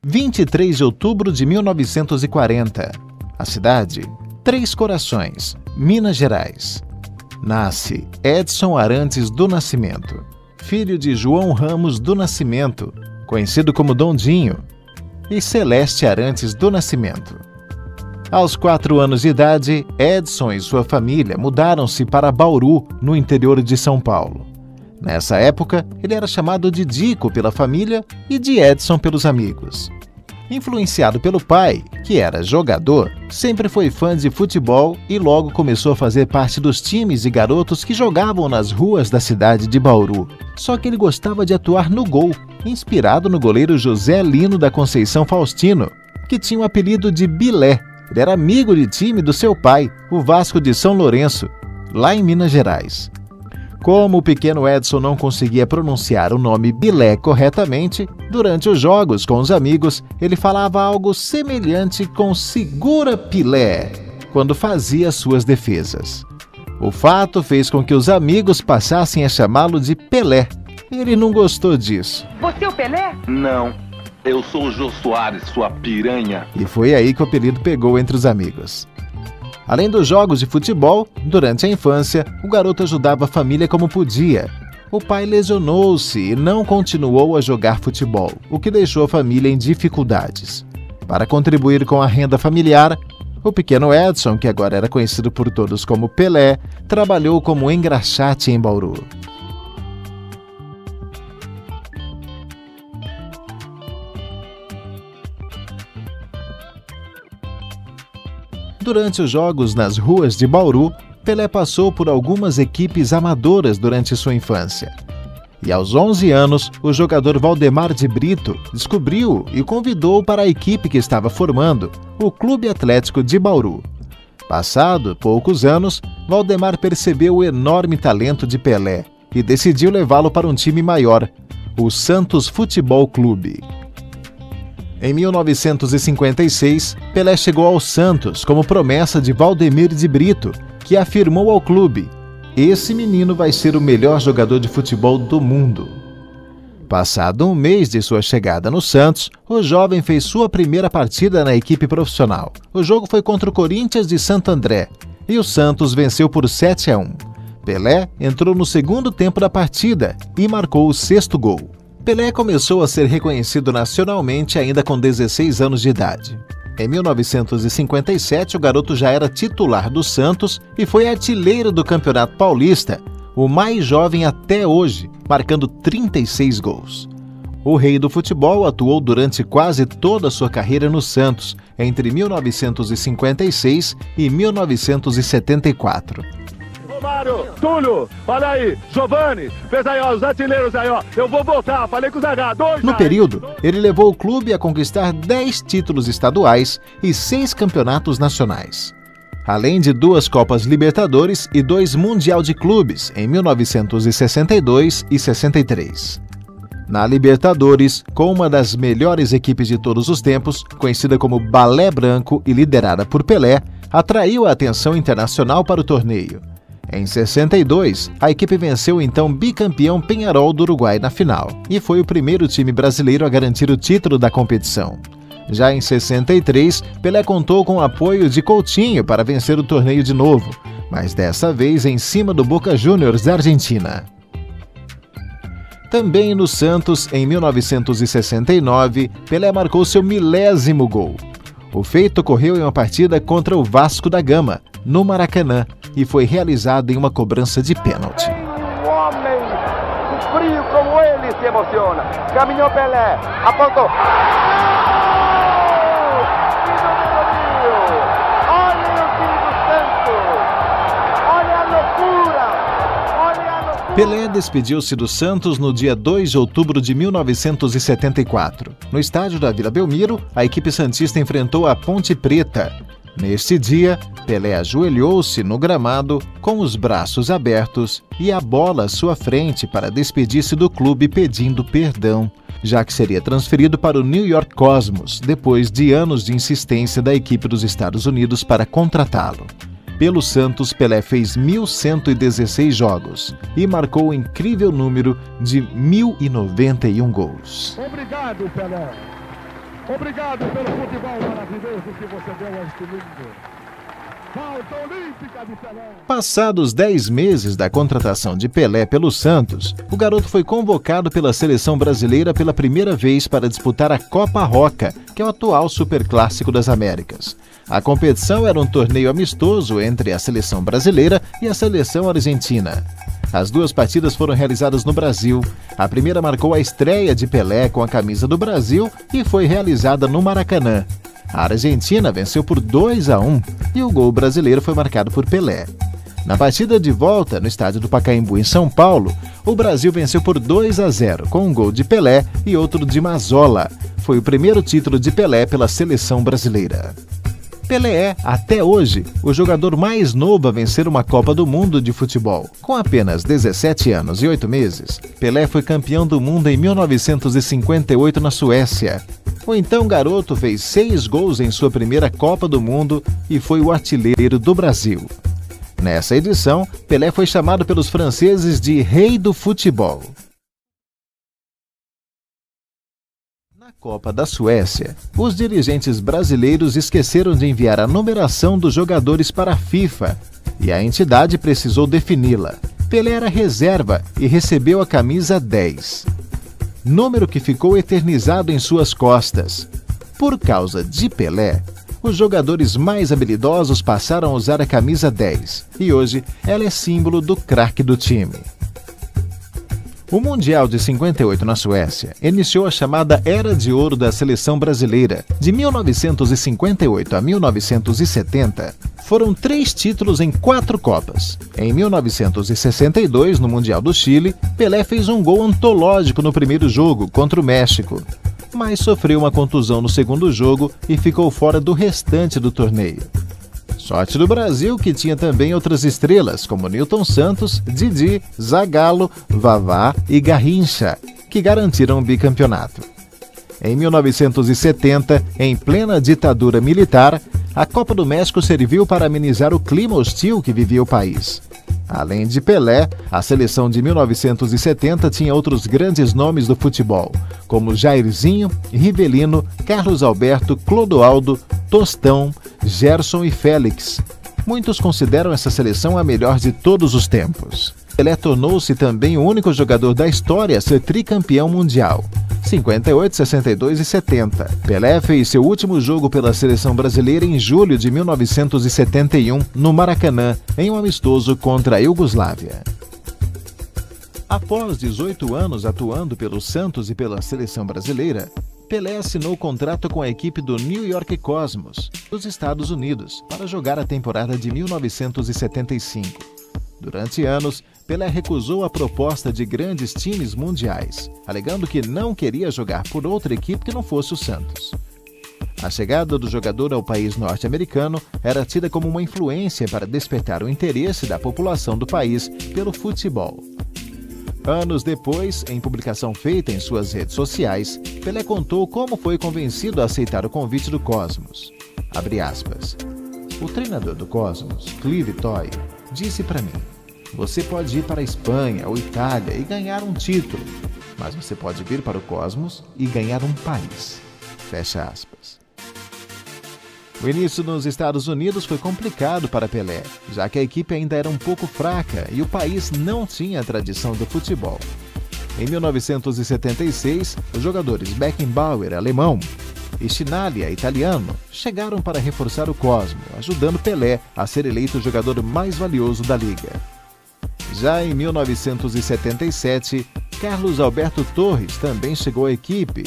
23 de outubro de 1940. A cidade, Três Corações, Minas Gerais. Nasce Edson Arantes do Nascimento, filho de João Ramos do Nascimento, conhecido como Dondinho, e Celeste Arantes do Nascimento. Aos 4 anos de idade, Edson e sua família mudaram-se para Bauru, no interior de São Paulo. Nessa época, ele era chamado de Dico pela família e de Edson pelos amigos. Influenciado pelo pai, que era jogador, sempre foi fã de futebol e logo começou a fazer parte dos times de garotos que jogavam nas ruas da cidade de Bauru. Só que ele gostava de atuar no gol, inspirado no goleiro José Lino da Conceição Faustino, que tinha o apelido de Bilé. Ele era amigo de time do seu pai, o Vasco de São Lourenço, lá em Minas Gerais. Como o pequeno Edson não conseguia pronunciar o nome Bilé corretamente, durante os jogos com os amigos, ele falava algo semelhante com "segura Pilé" quando fazia suas defesas. O fato fez com que os amigos passassem a chamá-lo de Pelé. Ele não gostou disso. Você é o Pelé? Não, eu sou o Jô Soares, sua piranha. E foi aí que o apelido pegou entre os amigos. Além dos jogos de futebol, durante a infância, o garoto ajudava a família como podia. O pai lesionou-se e não continuou a jogar futebol, o que deixou a família em dificuldades. Para contribuir com a renda familiar, o pequeno Edson, que agora era conhecido por todos como Pelé, trabalhou como engraxate em Bauru. Durante os jogos nas ruas de Bauru, Pelé passou por algumas equipes amadoras durante sua infância. E aos 11 anos, o jogador Valdemar de Brito descobriu e o convidou para a equipe que estava formando, o Clube Atlético de Bauru. Passado poucos anos, Valdemar percebeu o enorme talento de Pelé e decidiu levá-lo para um time maior, o Santos Futebol Clube. Em 1956, Pelé chegou ao Santos como promessa de Valdemir de Brito, que afirmou ao clube: "Esse menino vai ser o melhor jogador de futebol do mundo." Passado um mês de sua chegada no Santos, o jovem fez sua primeira partida na equipe profissional. O jogo foi contra o Corinthians de Santo André e o Santos venceu por 7-1. Pelé entrou no segundo tempo da partida e marcou o 6º gol. Pelé começou a ser reconhecido nacionalmente ainda com 16 anos de idade. Em 1957, o garoto já era titular do Santos e foi artilheiro do Campeonato Paulista, o mais jovem até hoje, marcando 36 gols. O rei do futebol atuou durante quase toda a sua carreira no Santos, entre 1956 e 1974. Romário, Túlio, olha aí, Giovani, fez aí, ó, os artilheiros aí, ó, eu vou voltar, falei com o Zaga, 2. No período, ele levou o clube a conquistar 10 títulos estaduais e 6 campeonatos nacionais. Além de 2 Copas Libertadores e 2 Mundial de Clubes, em 1962 e 63. Na Libertadores, com uma das melhores equipes de todos os tempos, conhecida como Balé Branco e liderada por Pelé, atraiu a atenção internacional para o torneio. Em 62, a equipe venceu o então bicampeão Peñarol do Uruguai na final e foi o primeiro time brasileiro a garantir o título da competição. Já em 63, Pelé contou com o apoio de Coutinho para vencer o torneio de novo, mas dessa vez em cima do Boca Juniors da Argentina. Também no Santos, em 1969, Pelé marcou seu 1000º gol. O feito ocorreu em uma partida contra o Vasco da Gama, no Maracanã, e foi realizado em uma cobrança de pênalti. Um homem frio como ele se emociona. Caminhou Pelé, apontou. Olha o time do Santos! Olha a loucura! Olha a loucura! Pelé despediu-se do Santos no dia 2 de outubro de 1974. No estádio da Vila Belmiro, a equipe santista enfrentou a Ponte Preta. Neste dia, Pelé ajoelhou-se no gramado com os braços abertos e a bola à sua frente para despedir-se do clube pedindo perdão, já que seria transferido para o New York Cosmos depois de anos de insistência da equipe dos Estados Unidos para contratá-lo. Pelo Santos, Pelé fez 1.116 jogos e marcou o incrível número de 1.091 gols. Obrigado, Pelé. Obrigado pelo futebol maravilhoso que você deu a este mundo. Volta olímpica de Pelé. Passados 10 meses da contratação de Pelé pelo Santos, o garoto foi convocado pela seleção brasileira pela primeira vez para disputar a Copa Roca, que é o atual Superclássico das Américas. A competição era um torneio amistoso entre a seleção brasileira e a seleção argentina. As duas partidas foram realizadas no Brasil. A primeira marcou a estreia de Pelé com a camisa do Brasil e foi realizada no Maracanã. A Argentina venceu por 2-1 e o gol brasileiro foi marcado por Pelé. Na partida de volta, no estádio do Pacaembu, em São Paulo, o Brasil venceu por 2-0, com um gol de Pelé e outro de Mazzola. Foi o primeiro título de Pelé pela seleção brasileira. Pelé é, até hoje, o jogador mais novo a vencer uma Copa do Mundo de futebol. Com apenas 17 anos e 8 meses, Pelé foi campeão do mundo em 1958 na Suécia. O então garoto fez 6 gols em sua primeira Copa do Mundo e foi o artilheiro do Brasil. Nessa edição, Pelé foi chamado pelos franceses de Rei do Futebol. Na Copa da Suécia, os dirigentes brasileiros esqueceram de enviar a numeração dos jogadores para a FIFA e a entidade precisou defini-la. Pelé era reserva e recebeu a camisa 10. Número que ficou eternizado em suas costas. Por causa de Pelé, os jogadores mais habilidosos passaram a usar a camisa 10 e hoje ela é símbolo do craque do time. O Mundial de 58 na Suécia iniciou a chamada Era de Ouro da seleção brasileira. De 1958 a 1970, foram 3 títulos em 4 Copas. Em 1962, no Mundial do Chile, Pelé fez um gol antológico no primeiro jogo, contra o México, mas sofreu uma contusão no segundo jogo e ficou fora do restante do torneio. Sorte do Brasil, que tinha também outras estrelas, como Nilton Santos, Didi, Zagallo, Vavá e Garrincha, que garantiram o bicampeonato. Em 1970, em plena ditadura militar, a Copa do México serviu para amenizar o clima hostil que vivia o país. Além de Pelé, a seleção de 1970 tinha outros grandes nomes do futebol, como Jairzinho, Rivelino, Carlos Alberto, Clodoaldo, Tostão, Gerson e Félix. Muitos consideram essa seleção a melhor de todos os tempos. Pelé tornou-se também o único jogador da história a ser tricampeão mundial. 58, 62 e 70. Pelé fez seu último jogo pela seleção brasileira em julho de 1971, no Maracanã, em um amistoso contra a Iugoslávia. Após 18 anos atuando pelo Santos e pela seleção brasileira, Pelé assinou contrato com a equipe do New York Cosmos, dos Estados Unidos, para jogar a temporada de 1975. Durante anos, Pelé recusou a proposta de grandes times mundiais, alegando que não queria jogar por outra equipe que não fosse o Santos. A chegada do jogador ao país norte-americano era tida como uma influência para despertar o interesse da população do país pelo futebol. Anos depois, em publicação feita em suas redes sociais, Pelé contou como foi convencido a aceitar o convite do Cosmos. Abre aspas. O treinador do Cosmos, Clive Toye, disse para mim: você pode ir para a Espanha ou Itália e ganhar um título, mas você pode vir para o Cosmos e ganhar um país. Fecha aspas. O início nos Estados Unidos foi complicado para Pelé, já que a equipe ainda era um pouco fraca e o país não tinha a tradição do futebol. Em 1976, os jogadores Beckenbauer, alemão, e Chinaglia, italiano, chegaram para reforçar o Cosmo, ajudando Pelé a ser eleito o jogador mais valioso da liga. Já em 1977, Carlos Alberto Torres também chegou à equipe.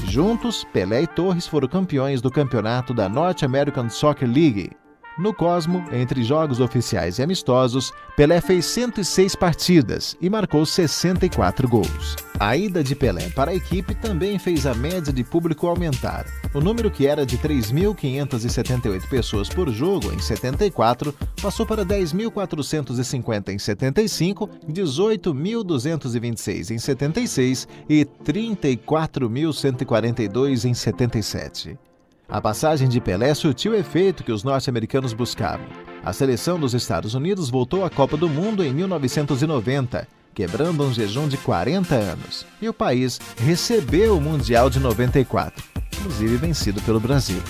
Juntos, Pelé e Torres foram campeões do campeonato da North American Soccer League. No Cosmo, entre jogos oficiais e amistosos, Pelé fez 106 partidas e marcou 64 gols. A ida de Pelé para a equipe também fez a média de público aumentar. O número, que era de 3.578 pessoas por jogo em 74, passou para 10.450 em 75, 18.226 em 76 e 34.142 em 77. A passagem de Pelé surtiu o efeito que os norte-americanos buscavam. A seleção dos Estados Unidos voltou à Copa do Mundo em 1990, quebrando um jejum de 40 anos, e o país recebeu o Mundial de 94. inclusive vencido pelo Brasil.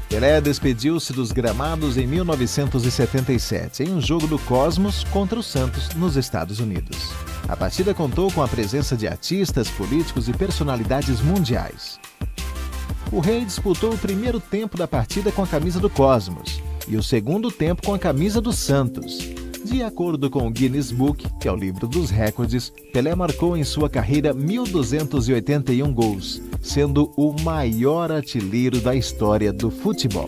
Pelé despediu-se dos gramados em 1977, em um jogo do Cosmos contra o Santos, nos Estados Unidos. A partida contou com a presença de artistas, políticos e personalidades mundiais. O Rei disputou o primeiro tempo da partida com a camisa do Cosmos e o segundo tempo com a camisa do Santos. De acordo com o Guinness Book, que é o livro dos recordes, Pelé marcou em sua carreira 1.281 gols, sendo o maior artilheiro da história do futebol.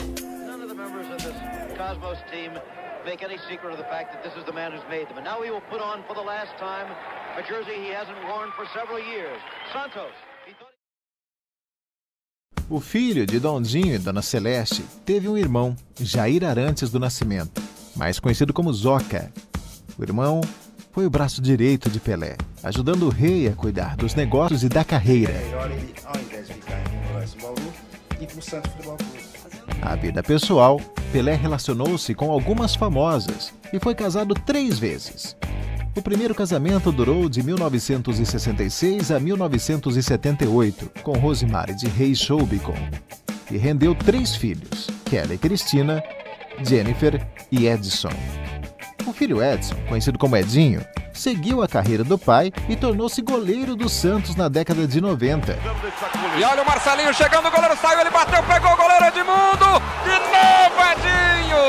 O filho de Dondinho e Dona Celeste teve um irmão, Jair Arantes do Nascimento, mais conhecido como Zoca. O irmão foi o braço direito de Pelé, ajudando o Rei a cuidar dos negócios e da carreira. A vida pessoal, Pelé relacionou-se com algumas famosas e foi casado 3 vezes. O primeiro casamento durou de 1966 a 1978, com Rosemary de Reis Choubicon, e rendeu 3 filhos, Kelly Cristina, Jennifer e Edson. O filho Edson, conhecido como Edinho, seguiu a carreira do pai e tornou-se goleiro do Santos na década de 90. E olha o Marcelinho chegando, o goleiro saiu, ele bateu, pegou o goleiro Edmundo, de novo Edinho!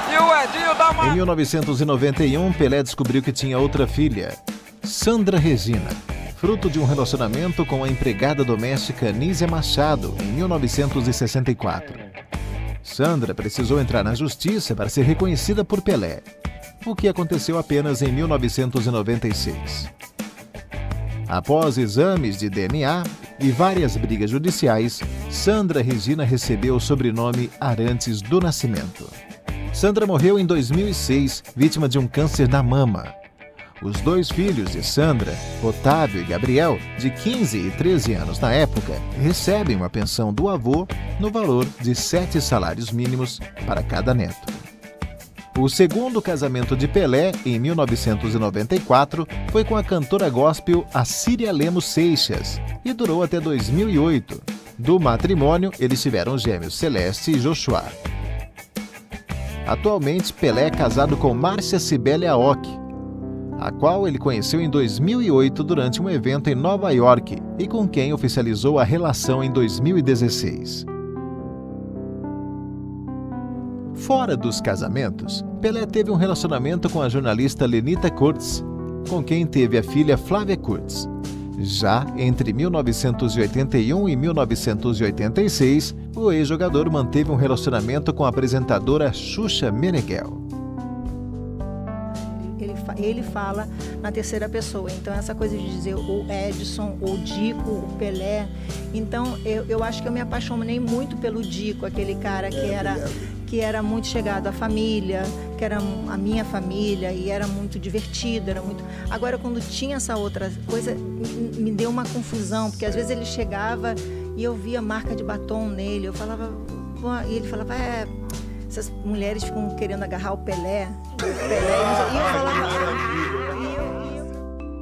E o Edinho dá uma... Em 1991, Pelé descobriu que tinha outra filha, Sandra Regina, fruto de um relacionamento com a empregada doméstica Nízia Machado, em 1964. Sandra precisou entrar na justiça para ser reconhecida por Pelé, o que aconteceu apenas em 1996. Após exames de DNA e várias brigas judiciais, Sandra Regina recebeu o sobrenome Arantes do Nascimento. Sandra morreu em 2006, vítima de um câncer na mama. Os 2 filhos de Sandra, Otávio e Gabriel, de 15 e 13 anos na época, recebem uma pensão do avô no valor de 7 salários mínimos para cada neto. O segundo casamento de Pelé, em 1994, foi com a cantora gospel Assíria Lemos Seixas e durou até 2008. Do matrimônio, eles tiveram gêmeos Celeste e Joshua. Atualmente, Pelé é casado com Márcia Cibele Aoki, a qual ele conheceu em 2008 durante um evento em Nova York e com quem oficializou a relação em 2016. Fora dos casamentos, Pelé teve um relacionamento com a jornalista Lenita Kurtz, com quem teve a filha Flávia Kurtz. Já entre 1981 e 1986, o ex-jogador manteve um relacionamento com a apresentadora Xuxa Meneghel. Ele fala na terceira pessoa, então essa coisa de dizer o Edson, o Dico, o Pelé, então eu acho que eu me apaixonei muito pelo Dico, aquele cara que era muito chegado à família, que era a minha família e era muito divertido, era muito... Agora, quando tinha essa outra coisa, me deu uma confusão, porque às vezes ele chegava e eu via marca de batom nele, eu falava... E ele falava, essas mulheres ficam querendo agarrar o Pelé, e eu falava...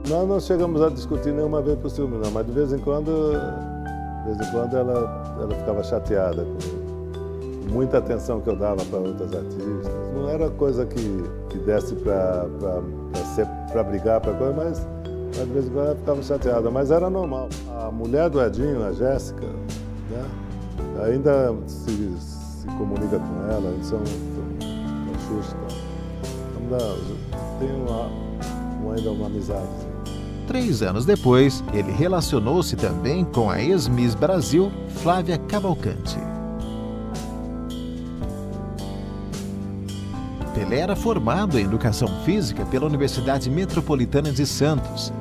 Nós não chegamos a discutir nenhuma vez por ciúme, não, mas de vez em quando ela ficava chateada com muita atenção que eu dava para outras artistas. Não era coisa que desse para brigar, para coisa, mas de vez em quando ela ficava chateada, mas era normal. A mulher do Edinho, a Jéssica, né, ainda se comunica com ela, eles são Xuxa. Tem ainda uma amizade. 3 anos depois, ele relacionou-se também com a ex-Miss Brasil, Flávia Cavalcante. Pelé era formado em Educação Física pela Universidade Metropolitana de Santos.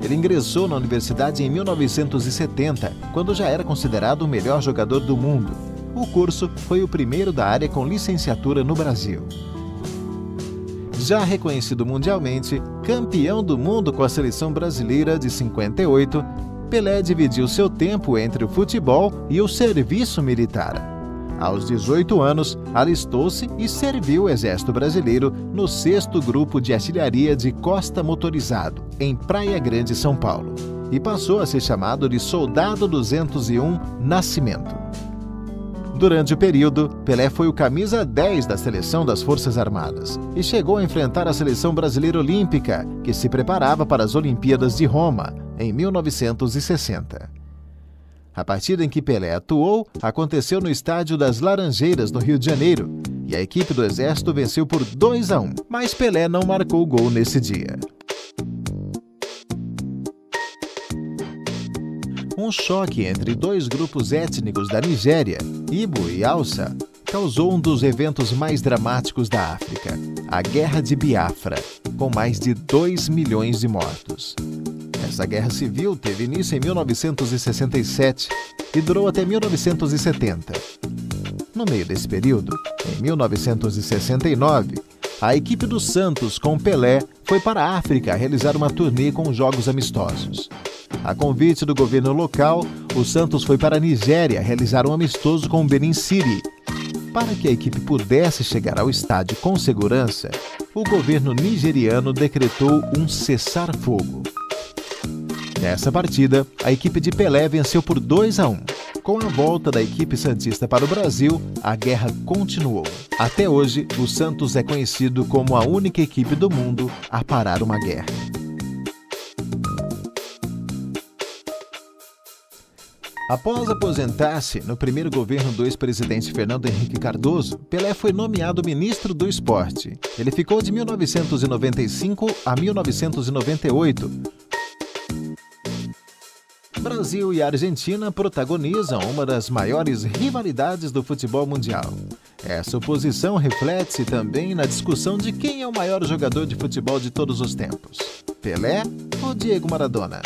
Ele ingressou na universidade em 1970, quando já era considerado o melhor jogador do mundo. O curso foi o primeiro da área com licenciatura no Brasil. Já reconhecido mundialmente, campeão do mundo com a seleção brasileira de 58, Pelé dividiu seu tempo entre o futebol e o serviço militar. Aos 18 anos, alistou-se e serviu o Exército Brasileiro no 6º Grupo de Artilharia de Costa Motorizado, em Praia Grande, São Paulo. e passou a ser chamado de Soldado 201 Nascimento. Durante o período, Pelé foi o camisa 10 da seleção das Forças Armadas e chegou a enfrentar a seleção brasileira olímpica, que se preparava para as Olimpíadas de Roma, em 1960. A partida em que Pelé atuou aconteceu no Estádio das Laranjeiras, no Rio de Janeiro, e a equipe do Exército venceu por 2-1, mas Pelé não marcou gol nesse dia. Um choque entre dois grupos étnicos da Nigéria, Ibo e Hausa, causou um dos eventos mais dramáticos da África, a Guerra de Biafra, com mais de 2 milhões de mortos. Essa guerra civil teve início em 1967 e durou até 1970. No meio desse período, em 1969, a equipe do Santos com Pelé foi para a África realizar uma turnê com jogos amistosos. A convite do governo local, o Santos foi para a Nigéria realizar um amistoso com o Benin City. Para que a equipe pudesse chegar ao estádio com segurança, o governo nigeriano decretou um cessar-fogo. Nessa partida, a equipe de Pelé venceu por 2-1. Com a volta da equipe santista para o Brasil, a guerra continuou. Até hoje, o Santos é conhecido como a única equipe do mundo a parar uma guerra. Após aposentar-se no primeiro governo do ex-presidente Fernando Henrique Cardoso, Pelé foi nomeado ministro do Esporte. Ele ficou de 1995 a 1998. Brasil e Argentina protagonizam uma das maiores rivalidades do futebol mundial. Essa oposição reflete-se também na discussão de quem é o maior jogador de futebol de todos os tempos: Pelé ou Diego Maradona?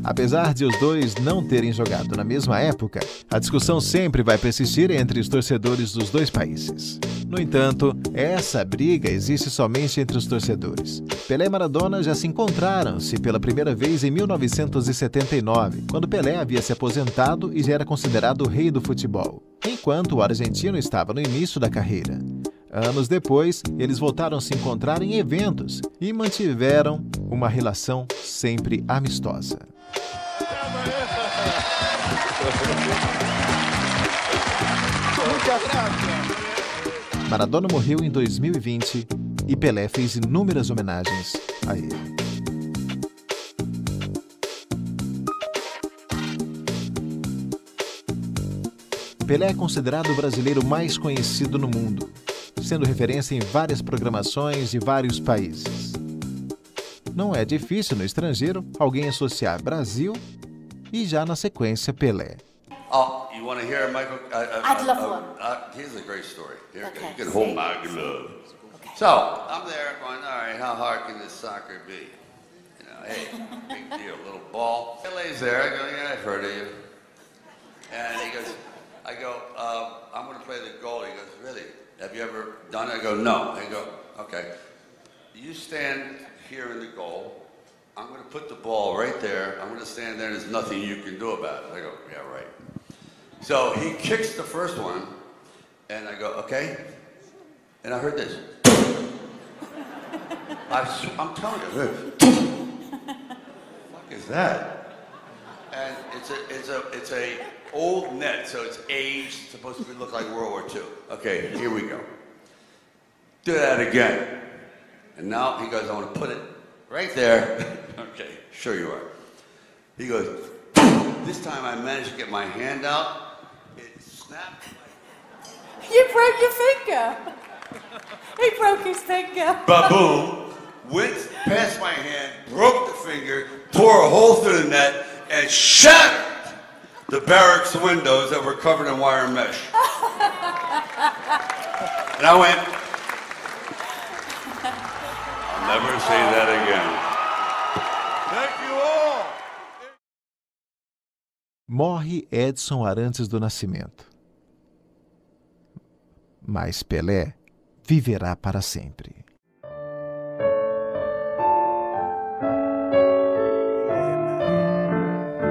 Apesar de os dois não terem jogado na mesma época, a discussão sempre vai persistir entre os torcedores dos dois países. No entanto, essa briga existe somente entre os torcedores. Pelé e Maradona já se encontraram-se pela primeira vez em 1979, quando Pelé havia se aposentado e já era considerado o rei do futebol, enquanto o argentino estava no início da carreira. Anos depois, eles voltaram a se encontrar em eventos e mantiveram uma relação sempre amistosa. Maradona morreu em 2020 e Pelé fez inúmeras homenagens a ele. Pelé é considerado o brasileiro mais conhecido no mundo, sendo referência em várias programações de vários países. Não é difícil no estrangeiro alguém associar Brasil e já na sequência Pelé. Oh, you want to hear Michael? I'd love one. Here's a great story. Here, Okay. you can hold my glove. Okay. So I'm there going, all right, how hard can this soccer be? You know, hey, big deal, little ball. Pelé's there. I go, yeah, I've heard of you. And he goes, I go, I'm going to play the goal. He goes, really? Have you ever done it? I go, no. I go, okay. You stand here in the goal. I'm going to put the ball right there. I'm going to stand there and there's nothing you can do about it. I go, yeah, right. So he kicks the first one and I go, okay. And I heard this. I'm telling you, what the fuck is that? And it's a old net, so it's aged, supposed to look like World War II. Okay, here we go. Do that again. And now he goes, I want to put it right there. Okay, sure you are. He goes, this time I managed to get my hand out. It snapped. You broke your finger. He broke his finger. Ba-boom. Went past my hand, broke the finger, tore a hole through the net, and shattered the barracks windows that were covered in wire mesh. And I went, I'll never say that again. Thank you all. Morre Edson Arantes do Nascimento. Mas Pelé viverá para sempre.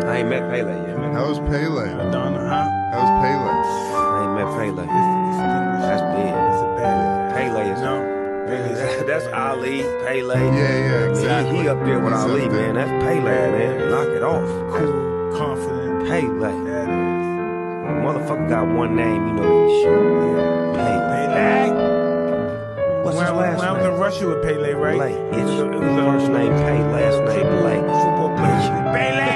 I ain't met Pele yet, man. How's Pele? Madonna, huh? How's Pele? I ain't met Pele. That's big. It's a bad. Pele is No. niggas. That's Ali, Pele. Yeah, exactly. He up there with He's Ali, up there. man. That's Pele, man. Knock it off. Cool, confident. Pele. That is. Motherfucker got one name, you know he can shoot. Pele. What's his last when I was name? in Russia with Pele, right? Pele. It was a First name Pele, last name Pele. football player. Pele.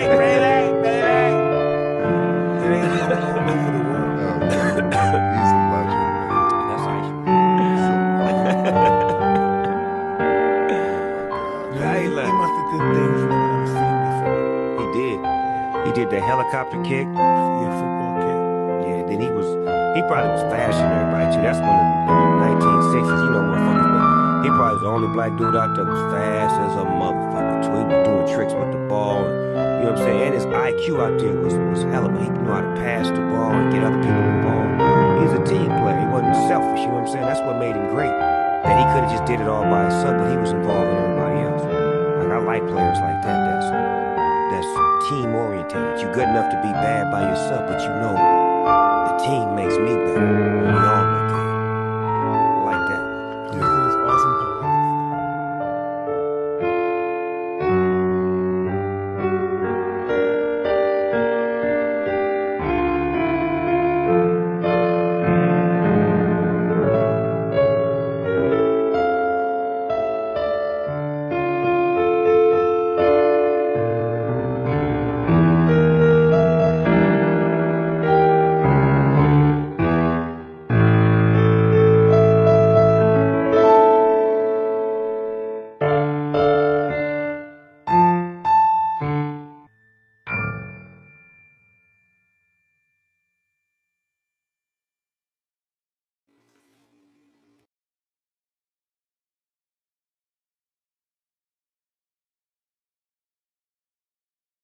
It ain't all over the world. He's a legend, man. That's ice. He must have did things that I've never seen before. He did. He did the helicopter kick. Yeah, football kick. Yeah, then he probably was faster than everybody too. That's one of the 1960s, you know, motherfuckers. But he probably was the only black dude out there was fast as a motherfucker too. He was doing tricks with the ball. You know what I'm saying? And his IQ out there was hella. He knew how to pass the ball and get other people involved. He was a team player. He wasn't selfish. You know what I'm saying? That's what made him great. That he could have just did it all by himself, but he was involved in everybody else. Like I like players like that. That's team oriented. You're good enough to be bad by yourself, but you know the team makes me better.